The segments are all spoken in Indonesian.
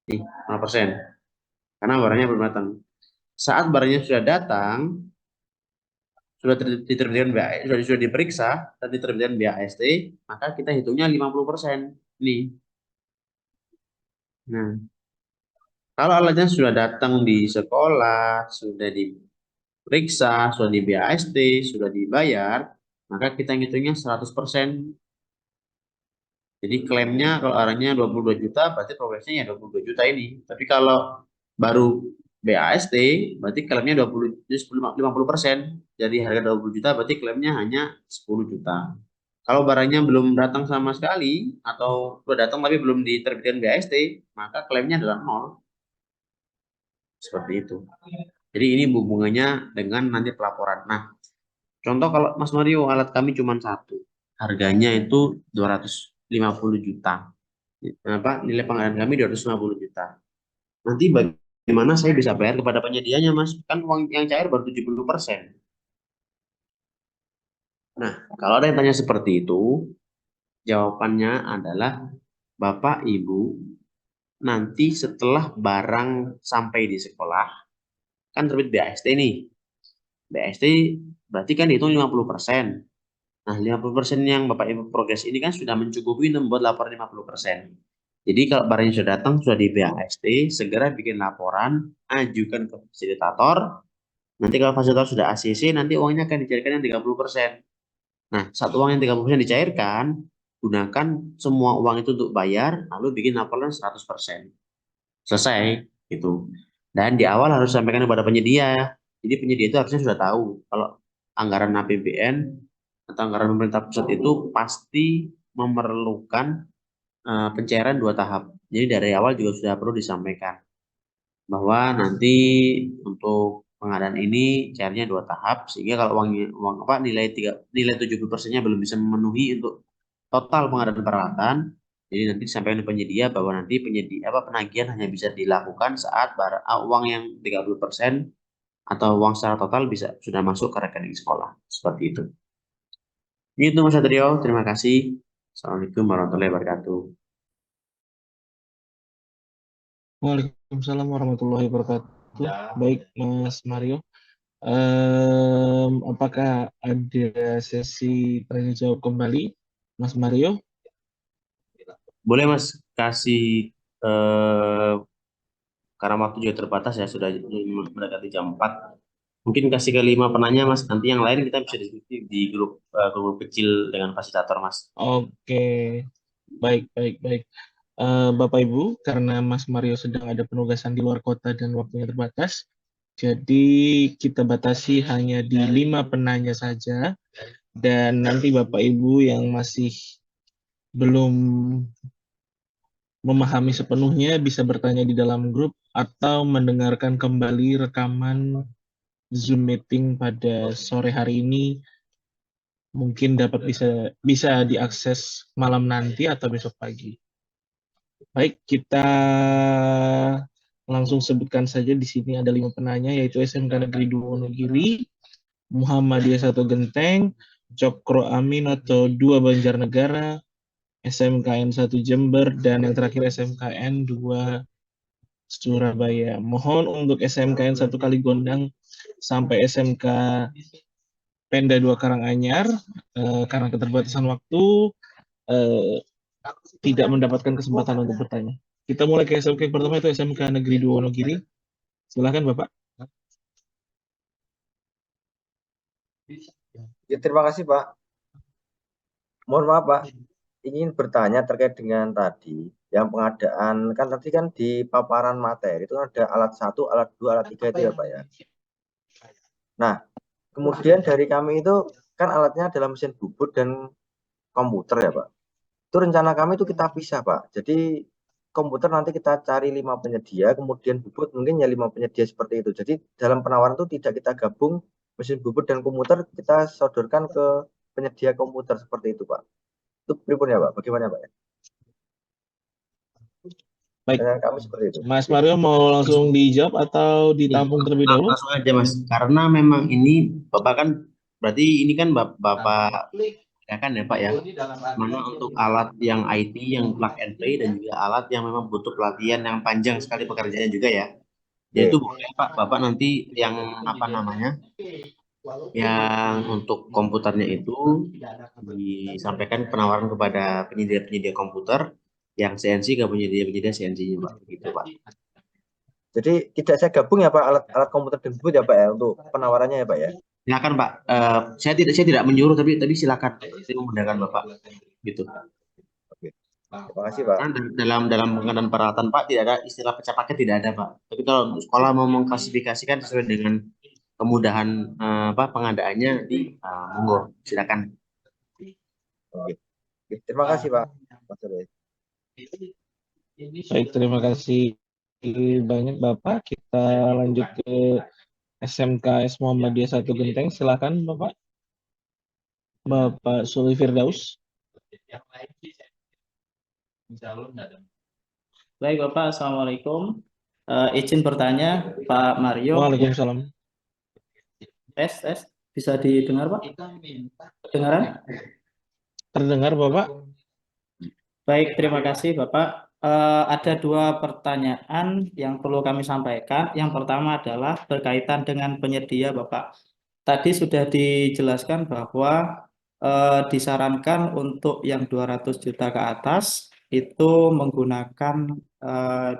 Nih, 0%. Karena barangnya belum datang. Saat barangnya sudah datang, sudah diterbitkan BAS, sudah diperiksa dan diterbitkan BAST, maka kita hitungnya 50%. Nih. Nah, kalau alatnya sudah datang di sekolah, sudah diperiksa, sudah di BAST, sudah dibayar, maka kita ngitungnya 100%. Jadi klaimnya kalau orangnya 22 juta, berarti progresnya ya 22 juta ini. Tapi kalau baru BAST, berarti klaimnya 20, 50%. Jadi harga 20 juta, berarti klaimnya hanya 10 juta. Kalau barangnya belum datang sama sekali, atau sudah datang tapi belum diterbitkan BAST, maka klaimnya adalah nol. Seperti itu. Jadi ini hubungannya dengan nanti pelaporan. Nah, contoh kalau Mas Mario, alat kami cuma satu. Harganya itu 250 juta. Apa, nilai pengadaan kami 250 juta. Nanti bagaimana saya bisa bayar kepada penyedianya, Mas? Kan uang yang cair baru 70%. Nah, kalau ada yang tanya seperti itu, jawabannya adalah Bapak Ibu nanti setelah barang sampai di sekolah, kan terbit BAST nih. BAST berarti kan dihitung 50%. Nah, 50% yang Bapak Ibu progres ini kan sudah mencukupi untuk membuat laporan 50%. Jadi kalau barangnya sudah datang, sudah di BAST, segera bikin laporan, ajukan ke fasilitator. Nanti kalau fasilitator sudah ACC, nanti uangnya akan dicairkan yang 30%. Nah, satu uang yang 30% dicairkan, gunakan semua uang itu untuk bayar, lalu bikin laporan 100%. Selesai, gitu. Dan di awal harus sampaikan kepada penyedia. Jadi penyedia itu harusnya sudah tahu kalau anggaran APBN atau anggaran pemerintah pusat itu pasti memerlukan pencairan dua tahap. Jadi dari awal juga sudah perlu disampaikan bahwa nanti untuk pengadaan ini cairnya dua tahap, sehingga kalau uang apa nilai 70%-nya belum bisa memenuhi untuk total pengadaan peralatan, jadi nanti disampaikan ke penyedia bahwa nanti penyedia apa penagihan hanya bisa dilakukan saat uang yang 30% atau uang secara total bisa sudah masuk ke rekening sekolah. Seperti itu. Itu Mas Satrio, terima kasih. Assalamualaikum warahmatullahi wabarakatuh. Waalaikumsalam warahmatullahi wabarakatuh. Baik, Mas Mario. Apakah ada sesi tanya jawab kembali, Mas Mario? Boleh Mas kasih eh, karena waktu juga terbatas ya, sudah mendekati jam 4. Mungkin kasih ke 5 penanya Mas, nanti yang lain kita bisa diskusi di grup kecil dengan fasilitator Mas. Oke, baik, baik, baik. Bapak Ibu, karena Mas Mario sedang ada penugasan di luar kota dan waktunya terbatas, jadi kita batasi hanya di 5 penanya saja. Dan nanti Bapak Ibu yang masih belum memahami sepenuhnya bisa bertanya di dalam grup atau mendengarkan kembali rekaman Zoom meeting pada sore hari ini, mungkin dapat bisa diakses malam nanti atau besok pagi. Baik, kita langsung sebutkan saja. Di sini ada 5 penanya, yaitu SMK Negeri 2 Wonogiri, Muhammadiyah 1 Genteng, Cokro Amin atau 2 Banjarnegara, SMKN 1 Jember, dan yang terakhir SMKN 2 Surabaya. Mohon untuk SMKN 1 Kaligondang sampai SMK Penda 2 Karanganyar, karena keterbatasan waktu, eh, tidak mendapatkan kesempatan untuk bertanya. Kita mulai ke SMK yang pertama, itu SMK Negeri 2 Wonogiri. Silakan Bapak. Ya, terima kasih Pak. Mohon maaf Pak, ingin bertanya terkait dengan tadi yang pengadaan, kan tadi kan di paparan materi itu ada alat 1, alat 2, alat 3 itu ya Pak ya. Nah, kemudian dari kami itu kan alatnya adalah mesin bubut dan komputer ya Pak. Itu rencana kami itu kita pisah Pak. Jadi komputer nanti kita cari 5 penyedia, kemudian bubut mungkin ya 5 penyedia seperti itu. Jadi dalam penawaran itu tidak kita gabung mesin bubut dan komputer, kita sodorkan ke penyedia komputer seperti itu Pak. Itu pripun ya Pak? Bagaimana Pak ya? Baik, Dengan kami seperti itu. Mas Mario mau langsung dijawab atau Nih, ditampung terlebih dahulu? langsung aja Mas, karena memang ini Bapak kan berarti ini kan Bapak Silakan ya Pak ya. Mana untuk alat yang IT yang plug and play dan juga alat yang memang butuh pelatihan yang panjang sekali pekerjaannya juga ya. Yaitu Oke. boleh Pak, Bapak nanti yang apa namanya, yang untuk komputernya itu disampaikan penawaran kepada penyedia-penyedia komputer yang CNC ke penyedia-penyedia CNC-nya Pak, gitu Pak. Jadi tidak saya gabung ya Pak alat komputer tersebut ya Pak ya untuk penawarannya ya Pak ya. Silakan Pak. Saya tidak menyuruh tapi silakan. Saya memudahkan Bapak, gitu. Oke. Terima kasih Pak. Karena dalam pengadaan peralatan Pak tidak ada istilah pecah paket, tidak ada Pak. Tapi kalau untuk sekolah mau mengklasifikasikan sesuai dengan kemudahan pengadaannya di monggo silakan. Oke. Oke. Terima kasih Pak. Mas Surya. Baik, terima kasih banyak Bapak. Kita lanjut ke SMKS Muhammadiyah 1 Genteng. Silakan Bapak. Bapak Suli Firdaus. Baik Bapak, Assalamualaikum. Izin bertanya Pak Mario. Waalaikumsalam. Tes, bisa didengar Pak? Kedengaran? Terdengar Bapak? Baik, terima kasih Bapak. Ada dua pertanyaan yang perlu kami sampaikan. Yang pertama adalah berkaitan dengan penyedia Bapak. Tadi sudah dijelaskan bahwa disarankan untuk yang 200 juta ke atas itu menggunakan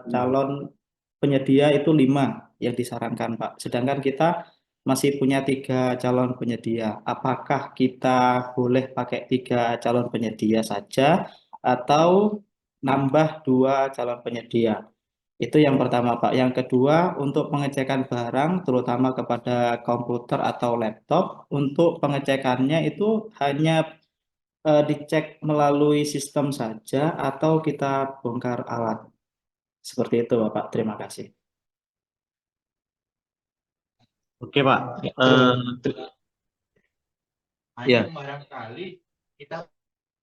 calon penyedia itu 5 yang disarankan Pak. Sedangkan kita masih punya 3 calon penyedia. Apakah kita boleh pakai 3 calon penyedia saja atau nambah 2 calon penyedia? Itu yang pertama Pak. Yang kedua, untuk pengecekan barang terutama kepada komputer atau laptop, untuk pengecekannya itu hanya dicek melalui sistem saja atau kita bongkar alat. Seperti itu Bapak. Terima kasih. Oke Pak. Ya.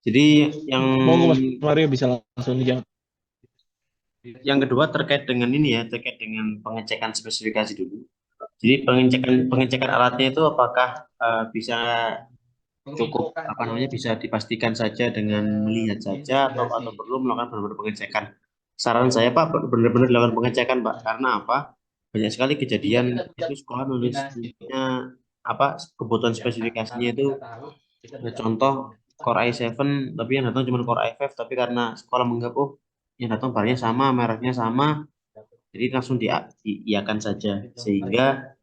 Jadi yang Monggo Mas Mario bisa langsung dijawab. Yang kedua terkait dengan ini ya, terkait dengan pengecekan spesifikasi dulu. Jadi pengecekan alatnya itu apakah bisa cukup bisa dipastikan saja dengan melihat saja atau perlu melakukan benar-benar pengecekan. Saran saya Pak benar-benar dilakukan pengecekan Pak, karena apa? Banyak sekali kejadian itu sekolah nulisnya kebutuhan spesifikasinya itu contoh Core i7 tapi yang datang cuma Core i5, tapi karena sekolah menganggap yang datang barangnya sama, mereknya sama, jadi langsung diiakan saja, sehingga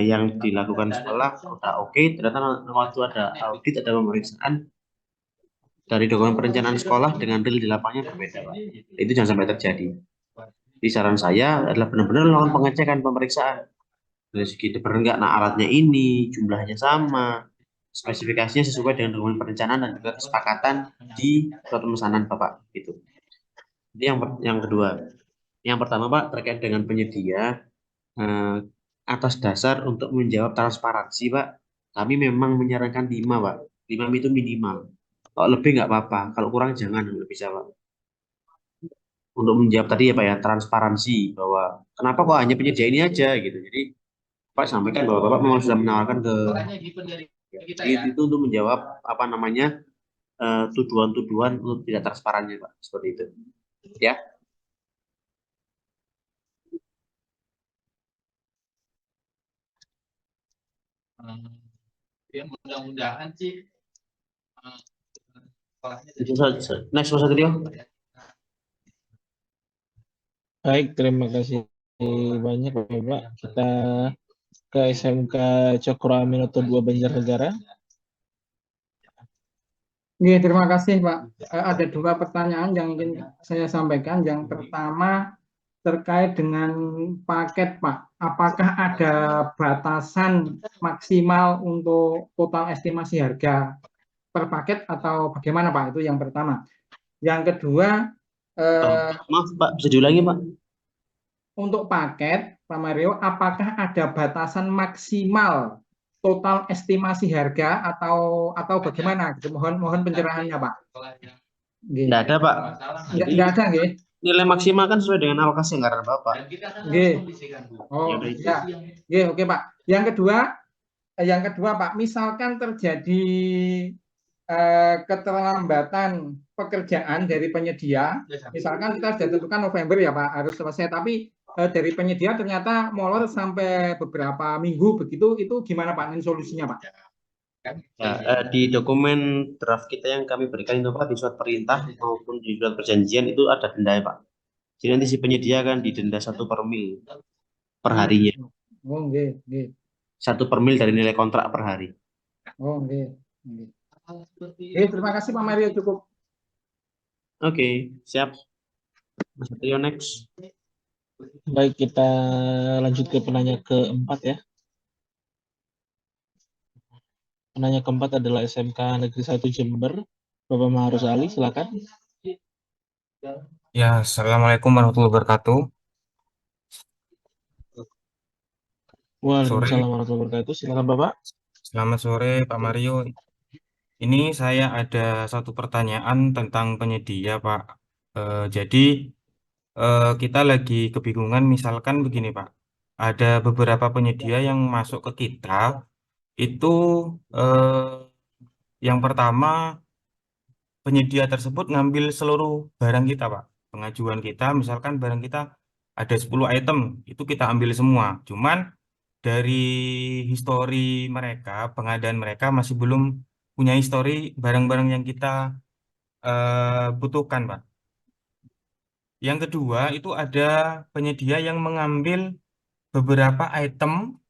yang dilakukan sekolah udah oke, ternyata waktu ada audit, ada pemeriksaan dari dokumen perencanaan sekolah dengan real di lapangannya berbeda Pak. Itu jangan sampai terjadi. Jadi saran saya adalah benar-benar melakukan pengecekan, pemeriksaan dari segi benar nggak alatnya ini jumlahnya sama, spesifikasinya sesuai dengan dokumen perencanaan dan juga kesepakatan di surat pemesanan Bapak, gitu. Jadi yang kedua. Yang pertama Pak, terkait dengan penyedia, atas dasar untuk menjawab transparansi Pak, kami memang menyarankan 5 Pak. 5 itu minimal. Kalau lebih nggak apa-apa, kalau kurang jangan, nggak bisa Pak. Untuk menjawab tadi ya Pak ya, transparansi bahwa kenapa kok hanya penyedia ini aja gitu. Jadi Pak sampaikan bahwa Bapak memang sudah menawarkan ke itu untuk menjawab tuduhan-tuduhan untuk tidak transparannya Pak, seperti itu. Ya. Ya mudah-mudahan sih Next Mas Satrio. Baik, terima kasih banyak Bapak. Kita ke SMK Cokro Aminoto 2 Banjarnegara. Oke, terima kasih Pak. Ada 2 pertanyaan yang ingin saya sampaikan. Yang pertama terkait dengan paket Pak. Apakah ada batasan maksimal untuk total estimasi harga per paket atau bagaimana Pak? Itu yang pertama. Yang kedua, Maaf Pak, bisa diulangi Pak? untuk paket Pak Mario, apakah ada batasan maksimal total estimasi harga atau bagaimana? Mohon pencerahannya Pak. Tidak ada Pak. Tidak ada, nggih. Nilai maksimal kan sesuai dengan alokasi anggaran Bapak. Nggih. Oh, ya. Nggih, oke Pak. Yang kedua, yang kedua Pak, misalkan terjadi keterlambatan pekerjaan dari penyedia, misalkan kita sudah tentukan November ya Pak harus selesai, tapi dari penyedia ternyata molor sampai beberapa minggu begitu, itu gimana Pak ini solusinya Pak? Ya, di dokumen draft kita yang kami berikan itu Pak, di surat perintah maupun di surat perjanjian itu ada denda ya Pak. Jadi nanti si penyedia kan didenda 1/mil per harinya. Oh, nggih, nggih. 1/mil dari nilai kontrak per hari. Oh, nggih, nggih. Terima kasih Pak Mario, cukup. Oke, siap. Mas Satrio next. Baik, kita lanjut ke penanya keempat ya. Penanya keempat adalah SMK Negeri 1 Jember. Bapak Maharus Ali, silakan. Ya, Assalamualaikum warahmatullahi wabarakatuh. Waalaikumsalam warahmatullahi wabarakatuh. Silakan Bapak. Selamat sore Pak Mario. Ini saya ada satu pertanyaan tentang penyedia Pak. Jadi kita lagi kebingungan misalkan begini Pak. Ada beberapa penyedia yang masuk ke kita itu yang pertama penyedia tersebut ngambil seluruh barang kita Pak. Pengajuan kita misalkan barang kita ada 10 item itu kita ambil semua. Cuman dari histori mereka, pengadaan mereka masih belum punya histori barang-barang yang kita butuhkan, Pak. Yang kedua, itu ada penyedia yang mengambil beberapa item,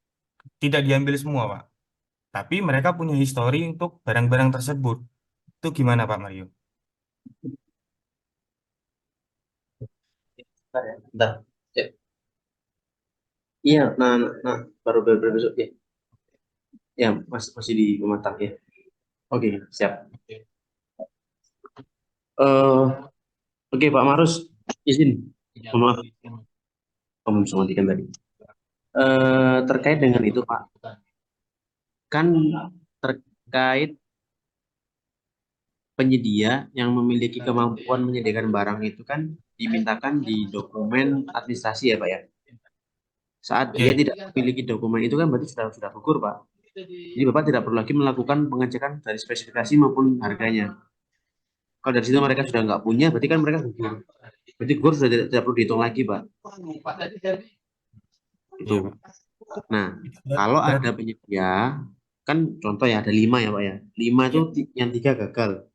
tidak diambil semua, Pak. Tapi mereka punya histori untuk barang-barang tersebut. Itu gimana, Pak Mario? Bentar. Ya. Iya, nah, baru besok ya. Ya, masih di pematang ya. Oke, siap. Oke, Pak Marus, izin. Mohon maaf, kamu bisa matikan tadi. Terkait dengan itu, Pak, kan terkait penyedia yang memiliki kemampuan menyediakan barang itu kan dimintakan di dokumen administrasi ya, Pak ya. Saat dia tidak memiliki dokumen itu kan berarti sudah gugur, Pak. Jadi Bapak tidak perlu lagi melakukan pengecekan dari spesifikasi maupun harganya. Kalau dari situ mereka sudah nggak punya, berarti kan mereka gugur. Berarti gugur sudah tidak perlu dihitung lagi, Pak. Itu. Nah, kalau ada penyedia, kan contoh ya ada 5 ya, Pak ya. 5 itu yang 3 gagal.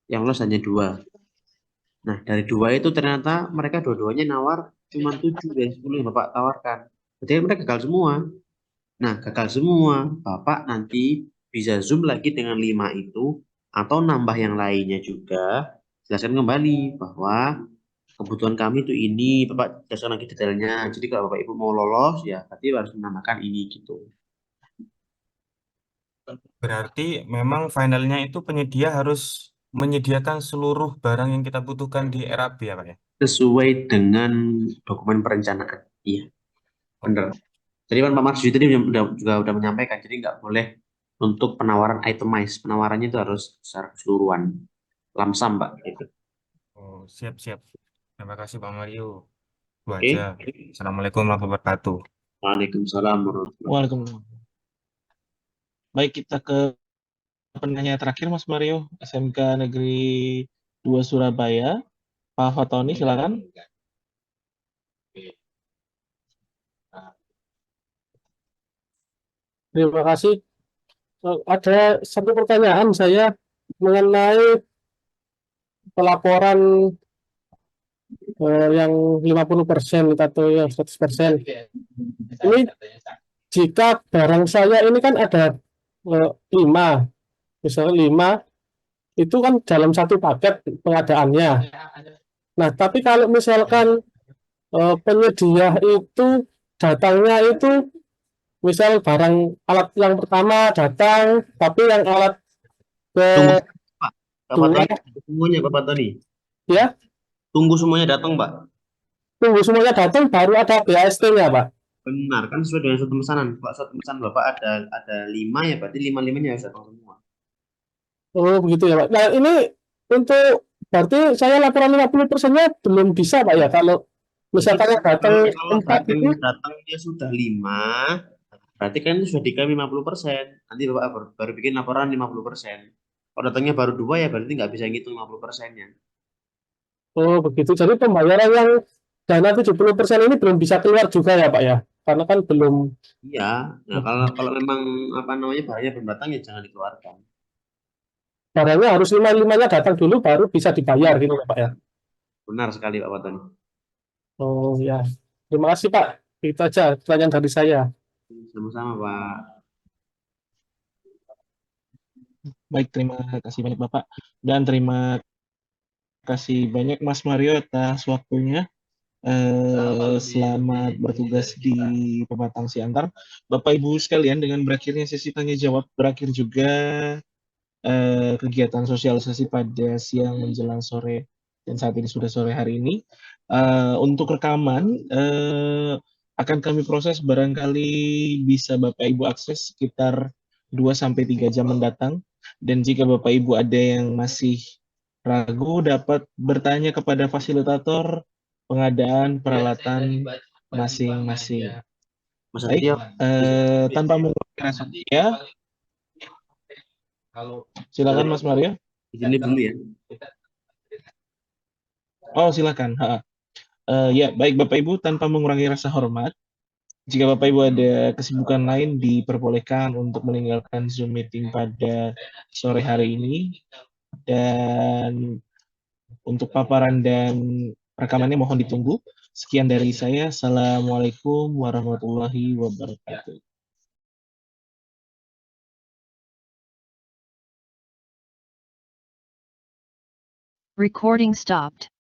Yang lolos hanya 2. Nah, dari 2 itu ternyata mereka dua-duanya nawar cuma 7 dari 10 yang Bapak tawarkan. Berarti mereka gagal semua. Nah, gagal semua. Bapak nanti bisa zoom lagi dengan 5 itu atau nambah yang lainnya juga. Jelaskan kembali bahwa kebutuhan kami itu ini, Bapak jelaskan lagi detailnya. Jadi kalau Bapak Ibu mau lolos ya berarti harus menambahkan ini gitu. Berarti memang finalnya itu penyedia harus menyediakan seluruh barang yang kita butuhkan di RAB ya, Pak ya? Sesuai dengan dokumen perencanaan. Iya, benar. Jadi kan Pak Marsudi tadi juga menyampaikan, jadi nggak boleh untuk penawaran itemize. Penawarannya itu harus secara keseluruhan. Lamsam, Pak. Gitu. Oh, siap-siap. Terima kasih Pak Mario. Itu Oke. aja. Assalamualaikum warahmatullahi wabarakatuh. Waalaikumsalam warahmatullahi wabarakatuh. Waalaikumsalam. Baik, kita ke penanya terakhir Mas Mario, SMK Negeri 2 Surabaya. Pak Fatoni, silakan. Terima kasih. Ada satu pertanyaan saya mengenai pelaporan yang 50% atau yang 100%. Ini jika barang saya ini kan ada 5, misalnya 5, itu kan dalam satu paket pengadaannya. Nah, tapi kalau misalkan penyedia itu datangnya itu misal barang alat yang pertama datang, tapi yang alat Tunggu, Pak. kedua, Semuanya, Pak Tony. ya, Tunggu semuanya datang, Pak. tunggu semuanya datang baru ada BAST-nya, Pak. Benar, kan sesuai dengan suatu pemesanan. Pak, suatu pemesanan Bapak ada 5 ya, berarti 5-5-nya harus datang semua. Oh, begitu ya, Pak. Nah, ini untuk berarti saya laporan 50%-nya belum bisa, Pak ya, kalau misalkan yang datang Kalau 4 itu. datangnya sudah 5, Berarti kan itu sudah diklaim 50%. Nanti Bapak baru bikin laporan 50%. Kalau datangnya baru 2 ya berarti nggak bisa ngitung 50%-nya. Oh, begitu. Jadi pembayaran yang dana 70% ini belum bisa keluar juga ya, Pak ya? Karena kan belum. Iya, nah kalau memang apa namanya barangnya belum datang ya jangan dikeluarkan. Barangnya harus lima-limanya datang dulu baru bisa dibayar gitu ya, Pak ya? Benar sekali Pak Watoni. Oh ya, terima kasih Pak. Itu aja pertanyaan dari saya. Sama-sama Pak. Baik, terima kasih banyak Bapak. Dan terima kasih banyak Mas Mario atas waktunya. Selamat bertugas di Pematang Siantar. Bapak Ibu sekalian, dengan berakhirnya sesi tanya jawab, berakhir juga kegiatan sosialisasi pada siang menjelang sore dan saat ini sudah sore hari ini. Untuk rekaman akan kami proses, barangkali bisa Bapak Ibu akses sekitar 2-3 jam mendatang. Dan jika Bapak Ibu ada yang masih ragu, dapat bertanya kepada fasilitator pengadaan peralatan masing-masing. Mas Baik, Satrio, tanpa mengurangi rasa ya, silakan Mas Mario. izin dulu ya. Oh, silakan. Ya, baik Bapak Ibu, tanpa mengurangi rasa hormat, jika Bapak Ibu ada kesibukan lain, diperbolehkan untuk meninggalkan Zoom meeting pada sore hari ini. Dan untuk paparan dan rekamannya mohon ditunggu. Sekian dari saya. Assalamualaikum warahmatullahi wabarakatuh. Recording stopped.